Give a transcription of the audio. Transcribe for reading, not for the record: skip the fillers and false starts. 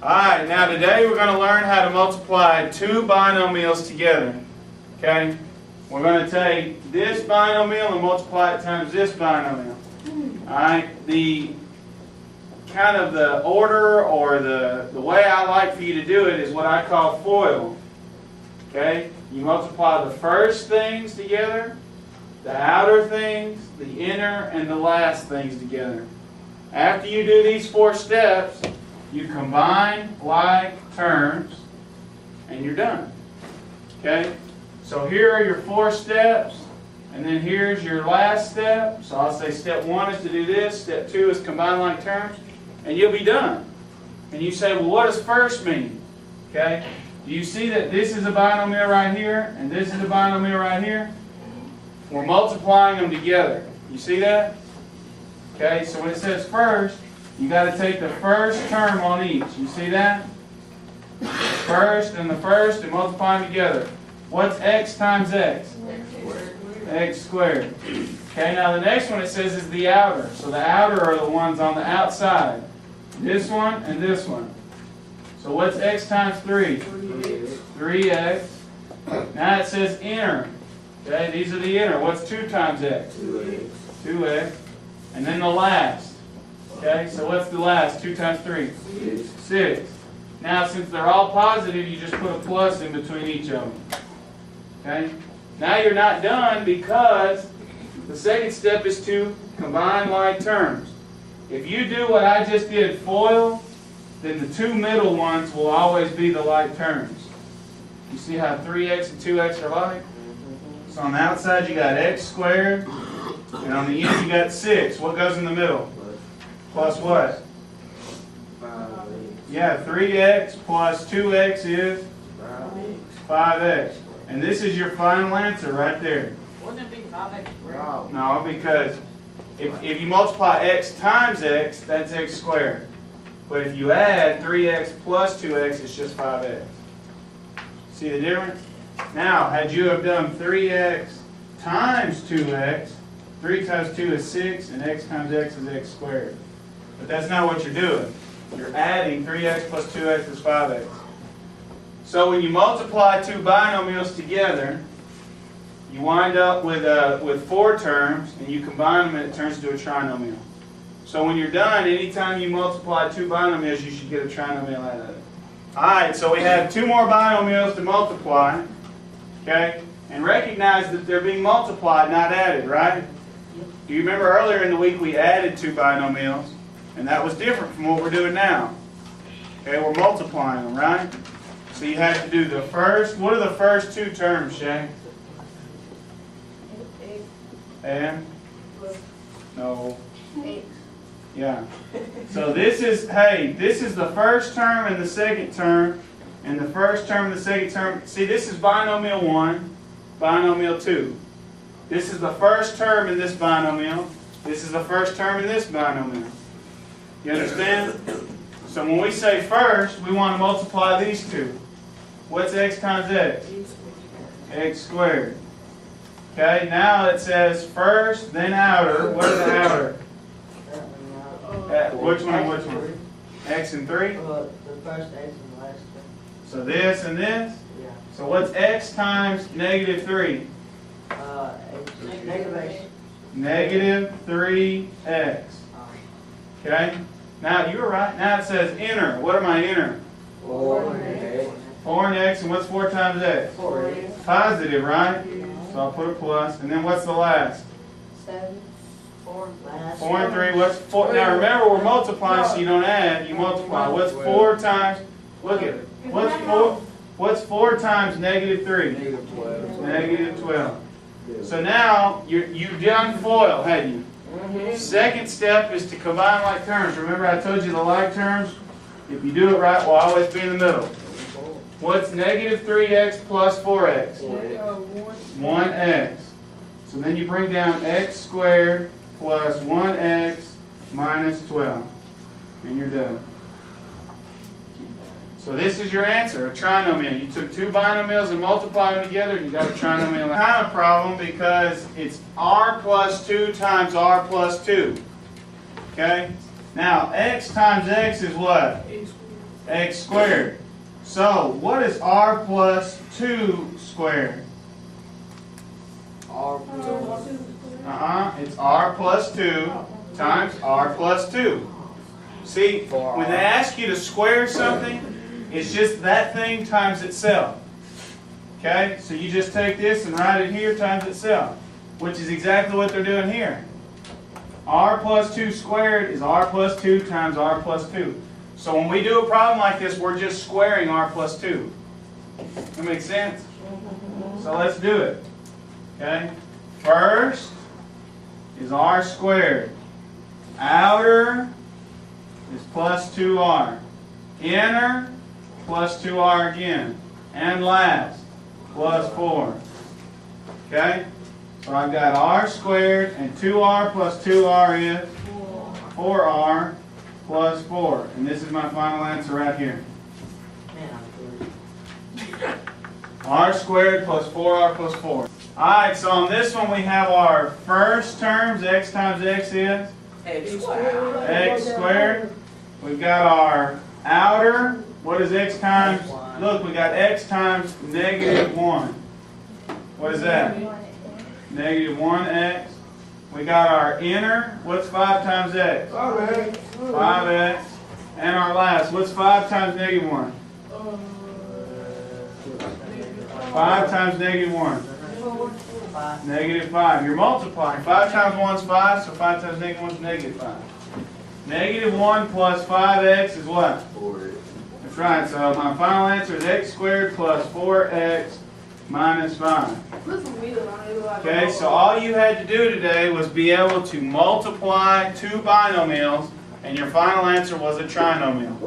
Alright, now today we're going to learn how to multiply two binomials together. Okay? We're going to take this binomial and multiply it times this binomial. Alright? The kind of the order or the way I like for you to do it is what I call FOIL. Okay? You multiply the first things together, the outer things, the inner, and the last things together. After you do these 4 steps, you combine like terms, and you're done. Okay? So here are your 4 steps, and then here's your last step. So I'll say step 1 is to do this, step 2 is combine like terms, and you'll be done. And you say, well, what does first mean? Okay? Do you see that this is a binomial right here, and this is a binomial right here? We're multiplying them together. You see that? Okay, so when it says first, you got to take the first term on each. You see that? The first and the first and multiply them together. What's x times x? X squared. Okay, now the next one it says is the outer. So the outer are the ones on the outside. This one and this one. So what's x times 3? 3x. Now it says inner. Okay, these are the inner. What's 2 times x? 2x. And then the last. Okay, so what's the last? 2 times 3? 6. Now, since they're all positive, you just put a plus in between each of them. Okay? Now you're not done because the second step is to combine like terms. If you do what I just did, FOIL, then the 2 middle ones will always be the like terms. You see how 3x and 2x are like? So on the outside you got x squared, and on the end you got 6. What goes in the middle? Plus what? 5x. Yeah, 3x plus 2x is 5x. And this is your final answer right there. Wouldn't it be 5x squared? No, because if you multiply x times x, that's x squared. But if you add 3x plus 2x, it's just 5x. See the difference? Now, had you have done 3x times 2x, 3 times 2 is 6, and x times x is x squared. But that's not what you're doing. You're adding 3x plus 2x is 5x. So when you multiply 2 binomials together, you wind up with 4 terms, and you combine them and it turns into a trinomial. So when you're done, anytime you multiply 2 binomials, you should get a trinomial out of it. Alright, so we have 2 more binomials to multiply. Okay? And recognize that they're being multiplied, not added, right? Do you remember earlier in the week we added 2 binomials? And that was different from what we're doing now. Okay, we're multiplying them, right? So you have to do the first, what are the first 2 terms, Shay? And? No. Yeah. So this is, hey, this is the first term and the second term, and the first term and the second term. See, this is binomial 1, binomial 2. This is the first term in this binomial. This is the first term in this binomial. You understand? So when we say first, we want to multiply these 2. What's x times x? X squared. Okay, now it says first, then outer. What is the outer? Which one and which one? X and 3? The first x and the last 3. So this and this? Yeah. So what's x times negative 3? Negative x. Negative 3x. Okay? Now, you were right. Now it says inner. What am I inner? 4x. 4 and x, and what's 4 times x? 4x. Positive, right? So I'll put a plus. And then what's the last? 7. 4. 4 and 3. What's 4? Now remember, we're multiplying, so you don't add. You multiply. What's 4 times? Look at it. What's 4 times negative 3? Negative 12. Negative 12. So now you've done FOIL, hadn't you? Second step is to combine like terms. Remember I told you the like terms, if you do it right, will always be in the middle. What's negative 3x plus 4x? 1x. So then you bring down x squared plus 1x minus 12. And you're done. So this is your answer, a trinomial. You took 2 binomials and multiplied them together, and you got a trinomial. Kind of problem because it's r plus 2 times r plus 2. Okay? Now, x times x is what? x squared. So, what is r plus 2 squared? R plus. It's r plus 2 times r plus 2. See, when they ask you to square something, it's just that thing times itself. Okay? So you just take this and write it here times itself, which is exactly what they're doing here. R plus 2 squared is r plus 2 times r plus 2. So when we do a problem like this, we're just squaring r plus 2. That makes sense? So let's do it. Okay? First is r squared. Outer is plus 2r. Inner plus 2r again. And last, plus 4. Okay? So I've got r squared, and 2r plus 2r is 4r plus 4. And this is my final answer right here. R squared plus 4r plus 4. Alright, so on this one we have our first terms. X times x is X squared. x squared. We've got our outer. What is x times? Look, we got x times negative 1. What is that? Negative 1x. We got our inner. What's 5 times x? 5x. And our last. What's 5 times negative 1? 5 times negative 1. Negative 5. You're multiplying. 5 times 1 is 5, so 5 times negative 1 is negative 5. Negative 1 plus 5x is what? 4x. That's right. So my final answer is x squared plus 4x minus 5. Okay, so all you had to do today was be able to multiply two binomials, and your final answer was a trinomial.